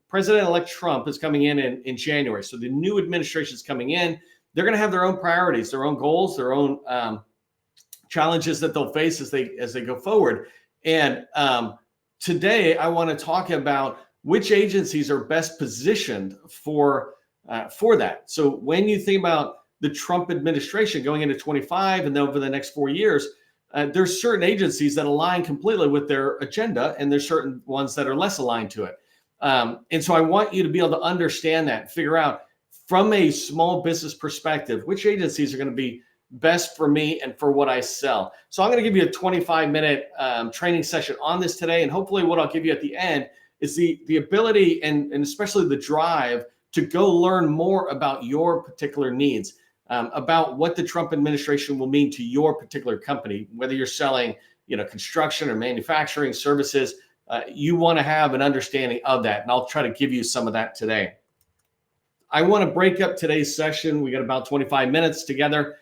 President-elect Trump is coming in January. So the new administration is coming in. They're going to have their own priorities, their own goals, their own challenges that they'll face as they go forward. And today, I want to talk about which agencies are best positioned for that. So when you think about the Trump administration going into 25 and then over the next 4 years, there's certain agencies that align completely with their agenda, and there's certain ones that are less aligned to it. And so I want you to be able to understand that, figure out from a small business perspective, which agencies are going to be best for me and for what I sell. So I'm going to give you a 25-minute training session on this today. And hopefully what I'll give you at the end is the ability and especially the drive to go learn more about your particular needs, about what the Trump administration will mean to your particular company, whether you're selling, construction or manufacturing services. You want to have an understanding of that. And I'll try to give you some of that today. I want to break up today's session. We got about 25 minutes together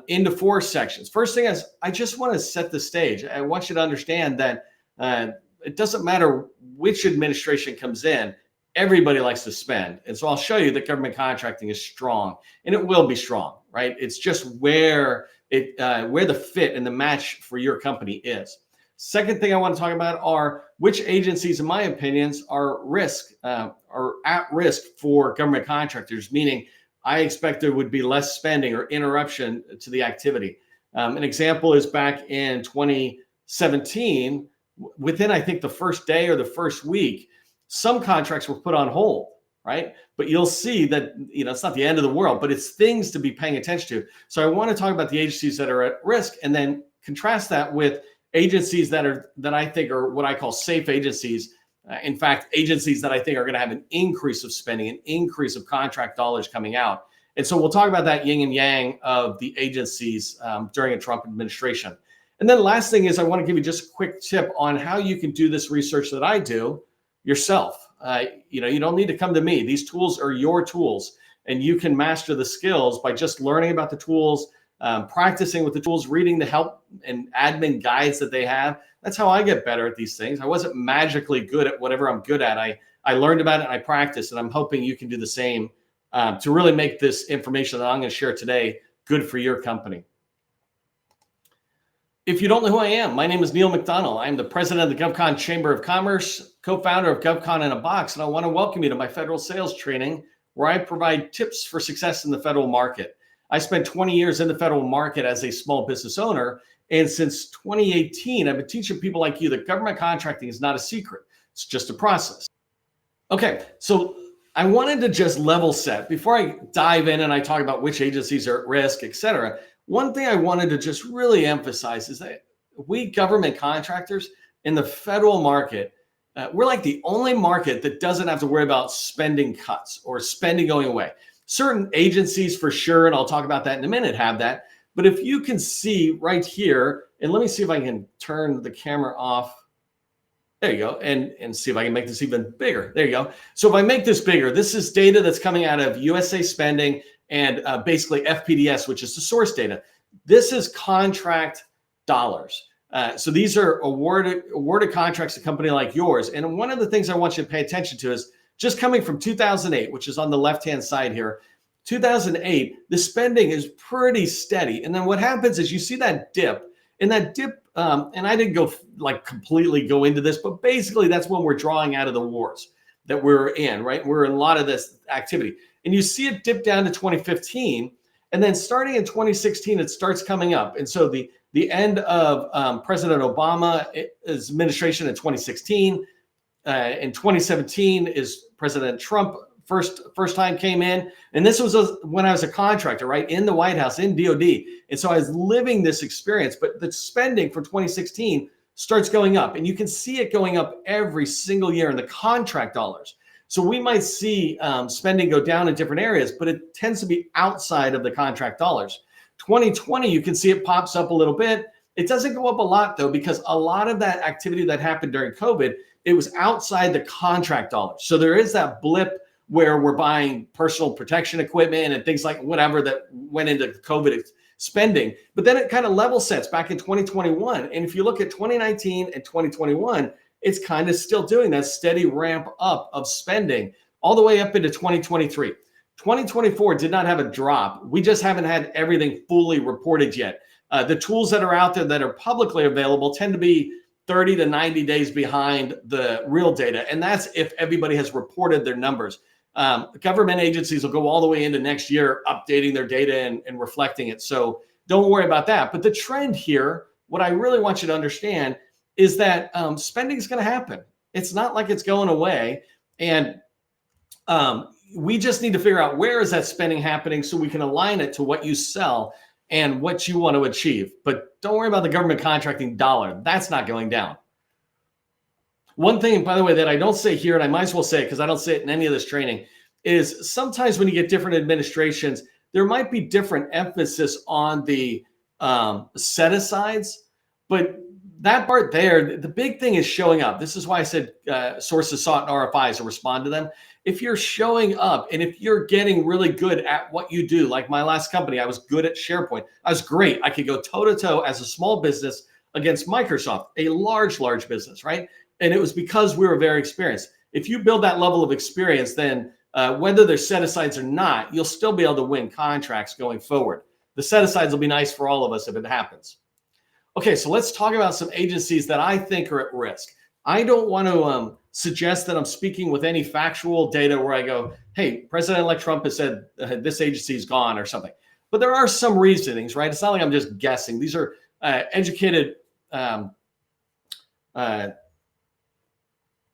into 4 sections. First thing is, I just want to set the stage. I want you to understand that it doesn't matter which administration comes in, everybody likes to spend. And so I'll show you that government contracting is strong, and it will be strong, right? It's just where the fit and the match for your company is. Second thing I want to talk about are which agencies, in my opinions, are at risk for government contractors, meaning I expect there would be less spending or interruption to the activity. An example is back in 2017, within, I think, the first day or the first week, some contracts were put on hold, right? But you'll see that, it's not the end of the world, but it's things to be paying attention to. So I want to talk about the agencies that are at risk and then contrast that with agencies that I think are what I call safe agencies. In fact, agencies that I think are going to have an increase of spending, an increase of contract dollars coming out. And so we'll talk about that yin and yang of the agencies during a Trump administration. And then the last thing is I want to give you just a quick tip on how you can do this research that I do yourself. You don't need to come to me. These tools are your tools, and you can master the skills by just learning about the tools, practicing with the tools, reading the help and admin guides that they have. That's how I get better at these things. I wasn't magically good at whatever I'm good at. I learned about it and I practiced, and I'm hoping you can do the same to really make this information that I'm going to share today good for your company. If you don't know who I am, my name is Neil McDonald. I'm the president of the GovCon Chamber of Commerce, co-founder of GovCon in a Box, and I want to welcome you to my federal sales training, where I provide tips for success in the federal market. I spent 20 years in the federal market as a small business owner, and since 2018, I've been teaching people like you that government contracting is not a secret. It's just a process. Okay, so I wanted to just level set before I dive in and I talk about which agencies are at risk, et cetera. One thing I wanted to just really emphasize is that we government contractors in the federal market, we're like the only market that doesn't have to worry about spending cuts or spending going away. Certain agencies for sure, and I'll talk about that in a minute, have that. But if you can see right here, and let me see if I can turn the camera off. There you go, and see if I can make this even bigger. There you go. So if I make this bigger, this is data that's coming out of USA Spending and basically FPDS, which is the source data. This is contract dollars. So these are awarded contracts to a company like yours. And one of the things I want you to pay attention to is just coming from 2008, which is on the left-hand side here, 2008, the spending is pretty steady. And then what happens is you see that dip, and that dip, and I didn't go completely go into this, but basically that's when we're drawing out of the wars that we're in, right? We're in a lot of this activity. And you see it dip down to 2015, and then starting in 2016, it starts coming up. And so the end of President Obama's administration in 2016, in 2017 is President Trump first time came in, and this was when I was a contractor, right, in the White House, in DOD. And so I was living this experience, but the spending for 2016 starts going up, and you can see it going up every single year in the contract dollars. So we might see spending go down in different areas, but it tends to be outside of the contract dollars. 2020, you can see it pops up a little bit. It doesn't go up a lot though, because a lot of that activity that happened during COVID, it was outside the contract dollars. So there is that blip where we're buying personal protection equipment and things like whatever that went into COVID spending. But then it kind of level sets back in 2021. And if you look at 2019 and 2021, it's kind of still doing that steady ramp up of spending all the way up into 2023. 2024 did not have a drop. We just haven't had everything fully reported yet. The tools that are out there that are publicly available tend to be 30 to 90 days behind the real data. And that's if everybody has reported their numbers. Government agencies will go all the way into next year, updating their data and reflecting it. So don't worry about that. But the trend here, what I really want you to understand is that spending is going to happen. It's not like it's going away. And we just need to figure out where is that spending happening so we can align it to what you sell and what you want to achieve. But don't worry about the government contracting dollar. That's not going down. One thing, by the way, that I don't say here, and I might as well say it because I don't say it in any of this training, is sometimes when you get different administrations, there might be different emphasis on the set-asides, but that part there, the big thing is showing up. This is why I said sources sought in RFIs or respond to them. If you're showing up and if you're getting really good at what you do, like my last company, I was good at SharePoint. I was great. I could go toe-to-toe as a small business against Microsoft, a large business, right? And it was because we were very experienced. If you build that level of experience, then whether there's set-asides or not, you'll still be able to win contracts going forward. The set-asides will be nice for all of us if it happens. Okay, so let's talk about some agencies that I think are at risk. I don't want to suggest that I'm speaking with any factual data where I go, hey, President-elect Trump has said this agency is gone or something. But there are some reasonings, right? It's not like I'm just guessing. These are educated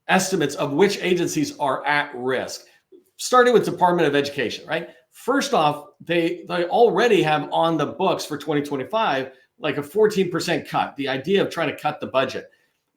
estimates of which agencies are at risk. Starting with Department of Education, right? First off, they already have on the books for 2025 like a 14% cut, the idea of trying to cut the budget.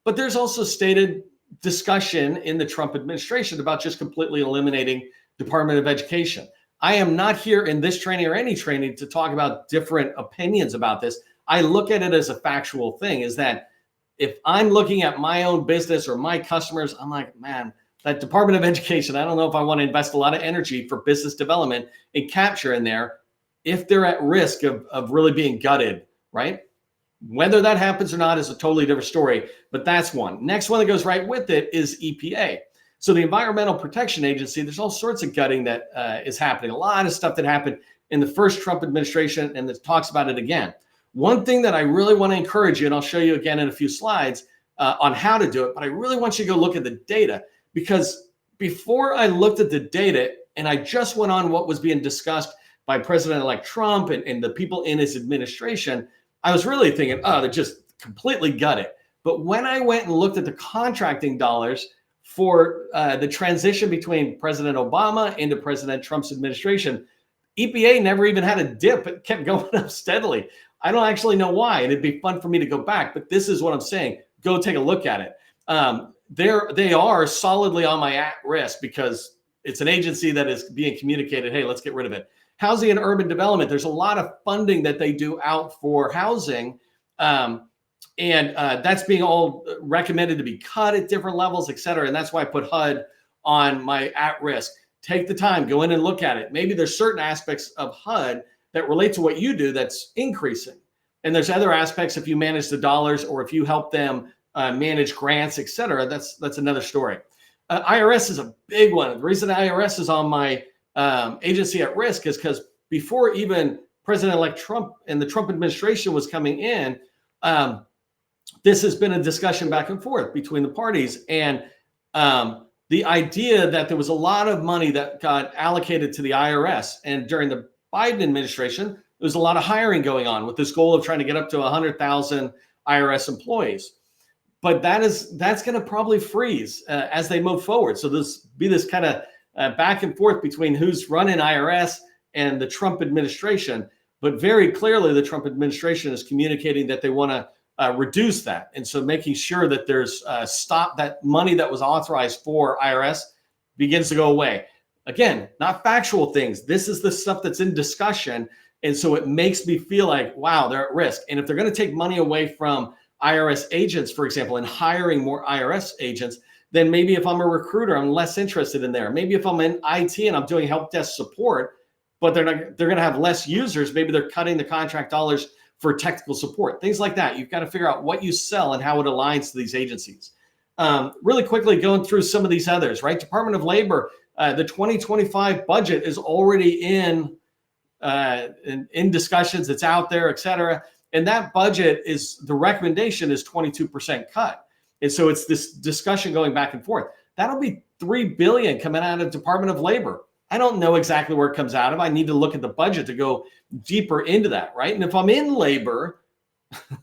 But there's also stated discussion in the Trump administration about just completely eliminating Department of Education. I am not here in this training or any training to talk about different opinions about this. I look at it as a factual thing, is that if I'm looking at my own business or my customers, I'm like, man, that Department of Education, I don't know if I want to invest a lot of energy for business development and capture in there if they're at risk of really being gutted, right? Whether that happens or not is a totally different story, but that's one. Next one that goes right with it is EPA. So the Environmental Protection Agency, there's all sorts of gutting that is happening. A lot of stuff that happened in the first Trump administration and that talks about it again. One thing that I really want to encourage you, and I'll show you again in a few slides on how to do it, but I really want you to go look at the data, because before I looked at the data and I just went on what was being discussed by President-elect Trump and the people in his administration, I was really thinking, oh, they're just completely gutted. But when I went and looked at the contracting dollars for the transition between President Obama into President Trump's administration, EPA never even had a dip. It kept going up steadily. I don't actually know why, and it'd be fun for me to go back, but this is what I'm saying. Go take a look at it. They are solidly on my at risk because it's an agency that is being communicated, hey, let's get rid of it. Housing and urban development, there's a lot of funding that they do out for housing, and that's being all recommended to be cut at different levels, et cetera. And that's why I put HUD on my at risk. Take the time, go in and look at it. Maybe there's certain aspects of HUD that relate to what you do that's increasing. And there's other aspects, if you manage the dollars or if you help them manage grants, et cetera, that's another story. IRS is a big one. The reason IRS is on my agency at risk is because before even President-elect Trump and the Trump administration was coming in, this has been a discussion back and forth between the parties. And the idea that there was a lot of money that got allocated to the IRS. And during the Biden administration, there was a lot of hiring going on with this goal of trying to get up to 100,000 IRS employees. But that's going to probably freeze as they move forward. So this kind of back and forth between who's running IRS and the Trump administration. But very clearly, the Trump administration is communicating that they want to reduce that. And so making sure that there's stop that money that was authorized for IRS begins to go away. Again, not factual things. This is the stuff that's in discussion. And so it makes me feel like, wow, they're at risk. And if they're going to take money away from IRS agents, for example, and hiring more IRS agents, then maybe if I'm a recruiter, I'm less interested in there. Maybe if I'm in IT and I'm doing help desk support, but they're going to have less users, maybe they're cutting the contract dollars for technical support, things like that. You've got to figure out what you sell and how it aligns to these agencies. Really quickly going through some of these others, right? Department of Labor, the 2025 budget is already in discussions. It's out there, et cetera. And that budget is, the recommendation is 22% cut. And so it's this discussion going back and forth. That'll be $3 billion coming out of Department of Labor. I don't know exactly where it comes out of. I need to look at the budget to go deeper into that, right? And if I'm in labor,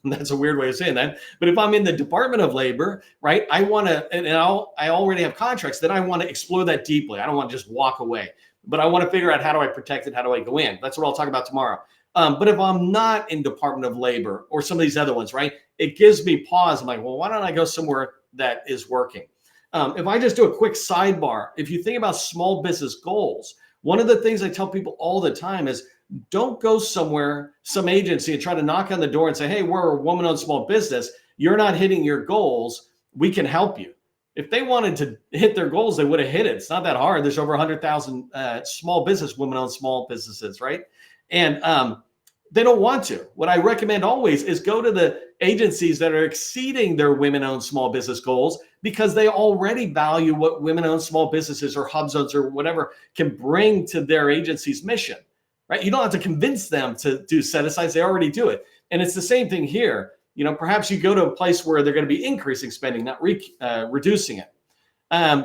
that's a weird way of saying that, but if I'm in the Department of Labor, right, I want to, and I already have contracts, then I want to explore that deeply. I don't want to just walk away, but I want to figure out, how do I protect it? How do I go in? That's what I'll talk about tomorrow. But if I'm not in Department of Labor or some of these other ones, right, it gives me pause. I'm like, well, why don't I go somewhere that is working? If I just do a quick sidebar, if you think about small business goals, one of the things I tell people all the time is, don't go somewhere, some agency, and try to knock on the door and say, hey, we're a woman-owned small business. You're not hitting your goals. We can help you. If they wanted to hit their goals, they would have hit it. It's not that hard. There's over 100,000 small business, women-owned small businesses, right? And they don't want to. What I recommend always is go to the agencies that are exceeding their women-owned small business goals, because they already value what women-owned small businesses or hub zones or whatever can bring to their agency's mission. Right? You don't have to convince them to do set-asides. They already do it. And it's the same thing here. You know, perhaps you go to a place where they're going to be increasing spending, not reducing it.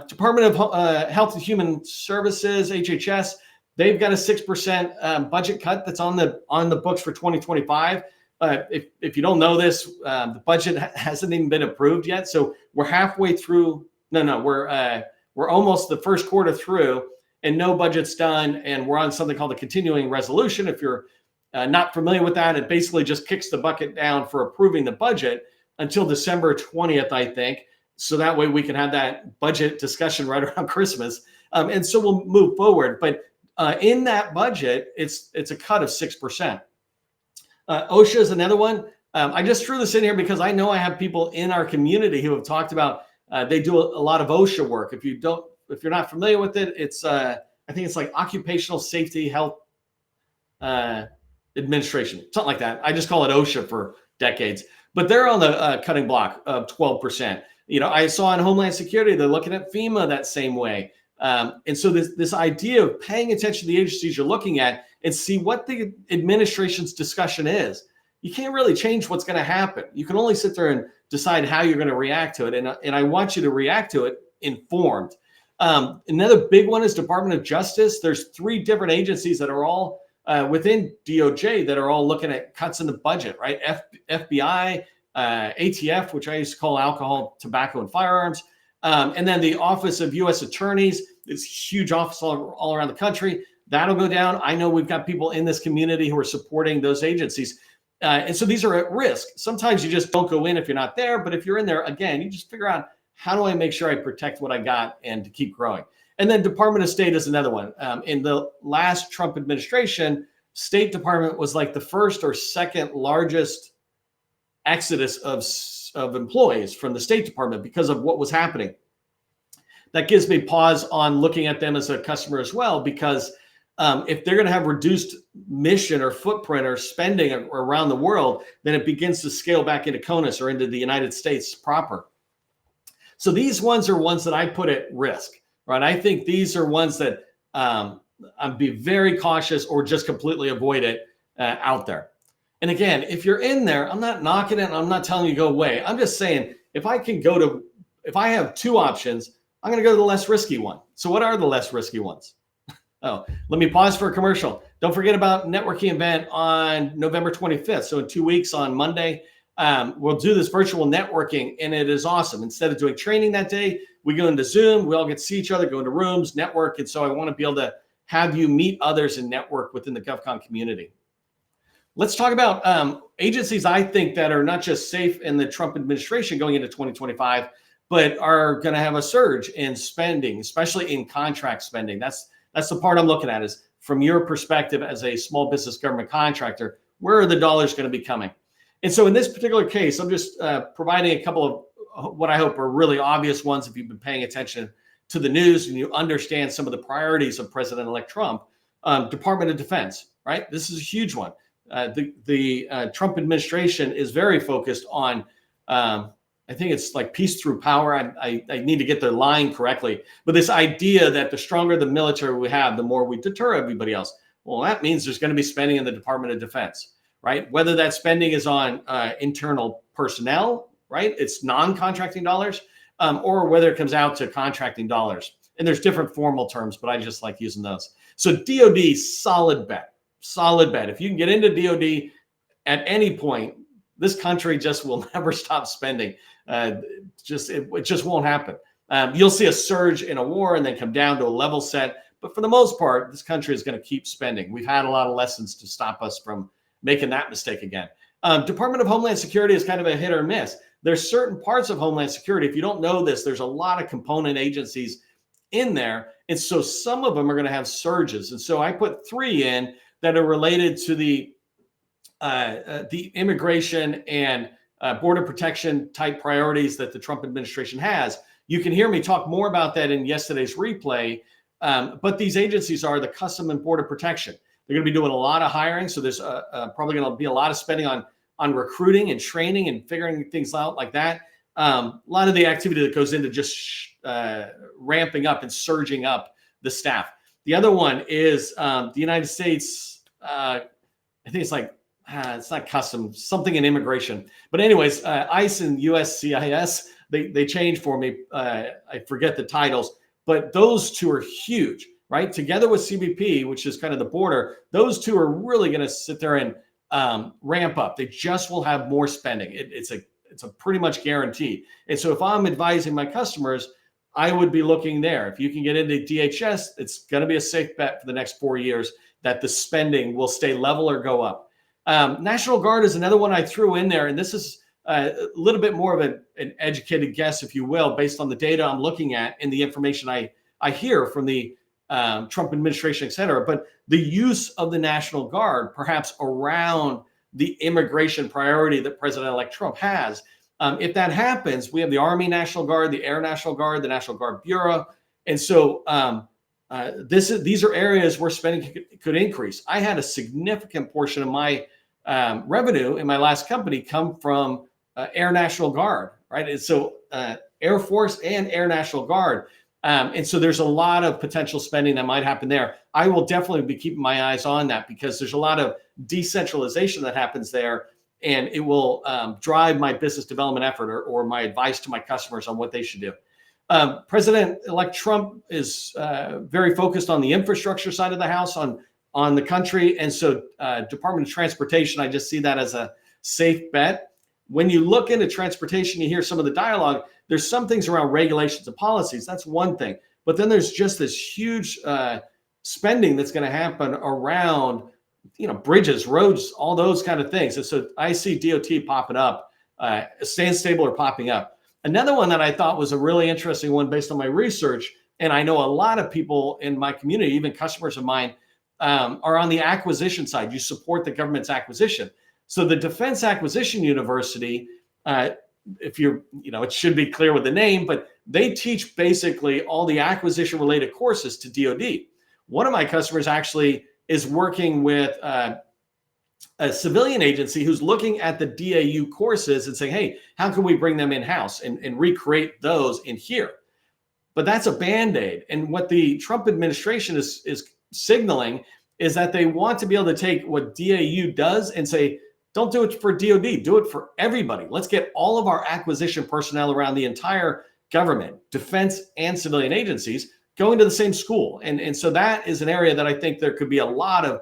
Department of Health and Human Services, HHS, they've got a 6% budget cut that's on the books for 2025. If you don't know this, the budget hasn't even been approved yet. So we're halfway through. We're almost the first quarter through, and no budget's done, and we're on something called a continuing resolution. If you're not familiar with that, it basically just kicks the bucket down for approving the budget until December 20th, I think. So that way we can have that budget discussion right around Christmas. And so we'll move forward. But in that budget, it's a cut of 6%. OSHA is another one. I just threw this in here because I know I have people in our community who have talked about, they do a lot of OSHA work. If you're not familiar with it, it's I think it's like Occupational Safety Health Administration, something like that. I just call it OSHA for decades. But they're on the cutting block of 12%. You know, I saw in Homeland Security, they're looking at FEMA that same way. And so this idea of paying attention to the agencies you're looking at and see what the administration's discussion is. You can't really change what's going to happen. You can only sit there and decide how you're going to react to it. And I want you to react to it informed. Another big one is Department of Justice. There's 3 different agencies that are all within DOJ that are all looking at cuts in the budget, right? FBI, ATF, which I used to call Alcohol, Tobacco, and Firearms. And then the Office of U.S. Attorneys, this huge office all around the country. That'll go down. I know we've got people in this community who are supporting those agencies. And so these are at risk. Sometimes you just don't go in if you're not there. But if you're in there, again, you just figure out, how do I make sure I protect what I got and to keep growing? And then Department of State is another one. In the last Trump administration, State Department was like the first or second largest exodus of employees from the State Department because of what was happening. That gives me pause on looking at them as a customer as well, because if they're going to have reduced mission or footprint or spending around the world, then it begins to scale back into CONUS or into the United States proper. So these ones are ones that I put at risk, right? I think these are ones that I'd be very cautious or just completely avoid it out there. And again, if you're in there, I'm not knocking it. I'm not telling you to go away. I'm just saying, if I have 2 options, I'm going to go to the less risky one. So what are the less risky ones? Oh, let me pause for a commercial. Don't forget about networking event on November 25th. So in 2 weeks on Monday, we'll do this virtual networking, and it is awesome. Instead of doing training that day, we go into Zoom. We all get to see each other, go into rooms, network. And so I want to be able to have you meet others and network within the GovCon community. Let's talk about agencies I think that are not just safe in the Trump administration going into 2025, but are going to have a surge in spending, especially in contract spending. That's the part I'm looking at, is from your perspective as a small business government contractor, where are the dollars going to be coming? And so in this particular case, I'm just providing a couple of what I hope are really obvious ones if you've been paying attention to the news and you understand some of the priorities of President-elect Trump. Department of Defense, right? This is a huge one. The Trump administration is very focused on I think it's like peace through power. I need to get the line correctly. But this idea that the stronger the military we have, the more we deter everybody else. Well, that means there's going to be spending in the Department of Defense, right? Whether that spending is on internal personnel, right? It's non-contracting dollars, or whether it comes out to contracting dollars. And there's different formal terms, but I just like using those. So DoD, solid bet, solid bet. If you can get into DoD at any point, this country just will never stop spending. It just won't happen. You'll see a surge in a war and then come down to a level set. But for the most part, this country is going to keep spending. We've had a lot of lessons to stop us from making that mistake again. Department of Homeland Security is kind of a hit or miss. There's certain parts of Homeland Security. If you don't know this, there's a lot of component agencies in there. And so some of them are going to have surges. And so I put 3 in that are related to the immigration and border protection type priorities that the Trump administration has. You can hear me talk more about that in yesterday's replay. But these agencies are the Custom and Border Protection. They're going to be doing a lot of hiring. So there's probably going to be a lot of spending on recruiting and training and figuring things out like that. A lot of the activity that goes into just ramping up and surging up the staff. The other one is the United States. I think it's like, it's not customs, something in immigration. But anyways, ICE and USCIS, they changed for me. I forget the titles, but those 2 are huge, right? Together with CBP, which is kind of the border, those 2 are really going to sit there and ramp up. They just will have more spending. It's a pretty much guaranteed. And so if I'm advising my customers, I would be looking there. If you can get into DHS, it's going to be a safe bet for the next 4 years that the spending will stay level or go up. National Guard is another one I threw in there. And this is a little bit more of an educated guess, if you will, based on the data I'm looking at and the information I hear from the Trump administration, et cetera. But the use of the National Guard, perhaps around the immigration priority that President-elect Trump has. If that happens, we have the Army National Guard, the Air National Guard, the National Guard Bureau. And so these are areas where spending could increase. I had a significant portion of my revenue in my last company come from Air National Guard, right? And so Air Force and Air National Guard. And so there's a lot of potential spending that might happen there. I will definitely be keeping my eyes on that because there's a lot of decentralization that happens there, and it will drive my business development effort or my advice to my customers on what they should do. President-elect Trump is very focused on the infrastructure side of the house, on the country. And so Department of Transportation, I just see that as a safe bet. When you look into transportation, you hear some of the dialogue. There's some things around regulations and policies. That's one thing. But then there's just this huge spending that's going to happen around, bridges, roads, all those kind of things. And so I see DOT popping up, Stand Stable or popping up. Another one that I thought was a really interesting one based on my research, and I know a lot of people in my community, even customers of mine, are on the acquisition side. You support the government's acquisition. So the Defense Acquisition University, if you're, it should be clear with the name, but they teach basically all the acquisition related courses to DoD. One of my customers actually is working with a civilian agency who's looking at the DAU courses and saying, hey, how can we bring them in-house and recreate those in here? But that's a Band-Aid. And what the Trump administration is signaling is that they want to be able to take what DAU does and say, don't do it for DoD, do it for everybody. Let's get all of our acquisition personnel around the entire government, defense and civilian agencies going to the same school. And so that is an area that I think there could be a lot of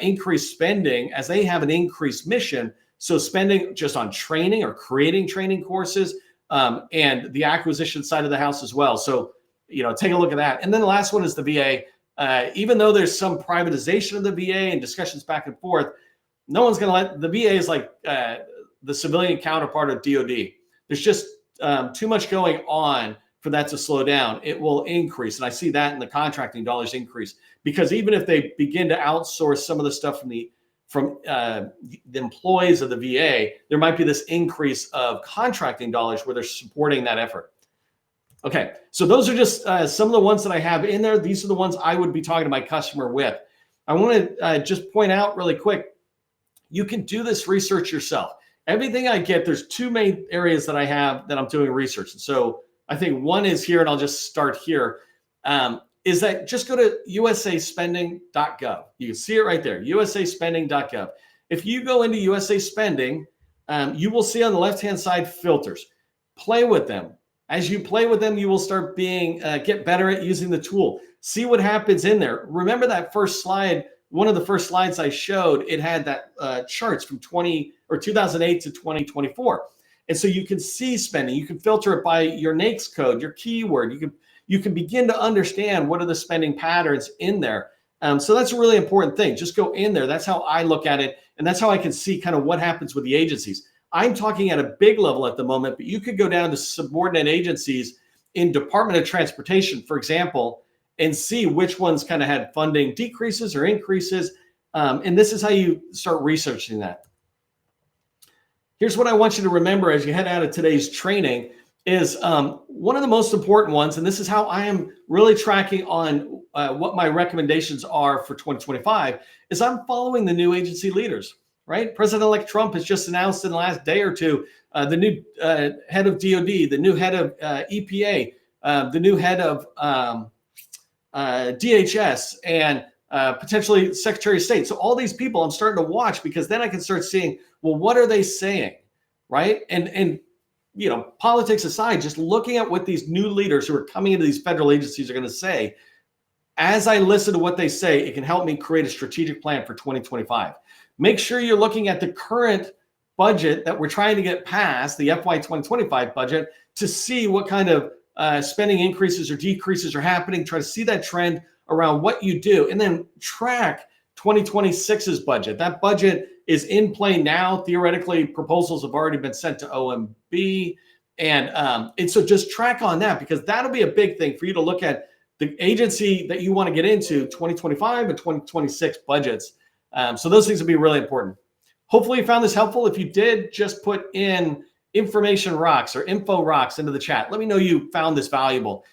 increased spending as they have an increased mission. So spending just on training or creating training courses and the acquisition side of the house as well. So, take a look at that. And then the last one is the VA. Even though there's some privatization of the VA and discussions back and forth, no one's going to let the VA is like the civilian counterpart of DoD. There's just too much going on for that to slow down. It will increase. And I see that in the contracting dollars increase, because even if they begin to outsource some of the stuff from the employees of the VA, there might be this increase of contracting dollars where they're supporting that effort. Okay, so those are just some of the ones that I have in there. These are the ones I would be talking to my customer with. I want to just point out really quick, you can do this research yourself. everything I get, there's two main areas that I have that I'm doing research. And so I think one is here, and I'll just start here. Is that just go to usaspending.gov. You can see it right there, usaspending.gov. If you go into USA Spending, you will see on the left-hand side filters. Play with them. As you play with them, you will start get better at using the tool. See what happens in there. Remember that first slide, one of the first slides I showed, it had that charts from 2008 to 2024. And so you can see spending. You can filter it by your NAICS code, your keyword. You can begin to understand what are the spending patterns in there. So that's a really important thing. Just go in there. That's how I look at it. And that's how I can see kind of what happens with the agencies. I'm talking at a big level at the moment, but you could go down to subordinate agencies in Department of Transportation, for example, and see which ones kind of had funding decreases or increases. And this is how you start researching that. Here's what I want you to remember as you head out of today's training is one of the most important ones, and this is how I am really tracking on what my recommendations are for 2025, is I'm following the new agency leaders, right? President-elect Trump has just announced in the last day or two, the new head of DOD, the new head of EPA, the new head of DHS, and potentially Secretary of State. So all these people I'm starting to watch, because then I can start seeing, well, what are they saying, right? And you know, politics aside, just looking at what these new leaders who are coming into these federal agencies are going to say, as I listen to what they say, it can help me create a strategic plan for 2025. Make sure you're looking at the current budget that we're trying to get past, the FY 2025 budget, to see what kind of spending increases or decreases are happening. Try to see that trend around what you do, and then track 2026's budget. That budget is in play now. Theoretically, proposals have already been sent to OMB. And so just track on that, because that'll be a big thing for you to look at the agency that you want to get into 2025 and 2026 budgets. So those things will be really important. Hopefully you found this helpful. If you did, just put in information rocks or info rocks into the chat. Let me know you found this valuable.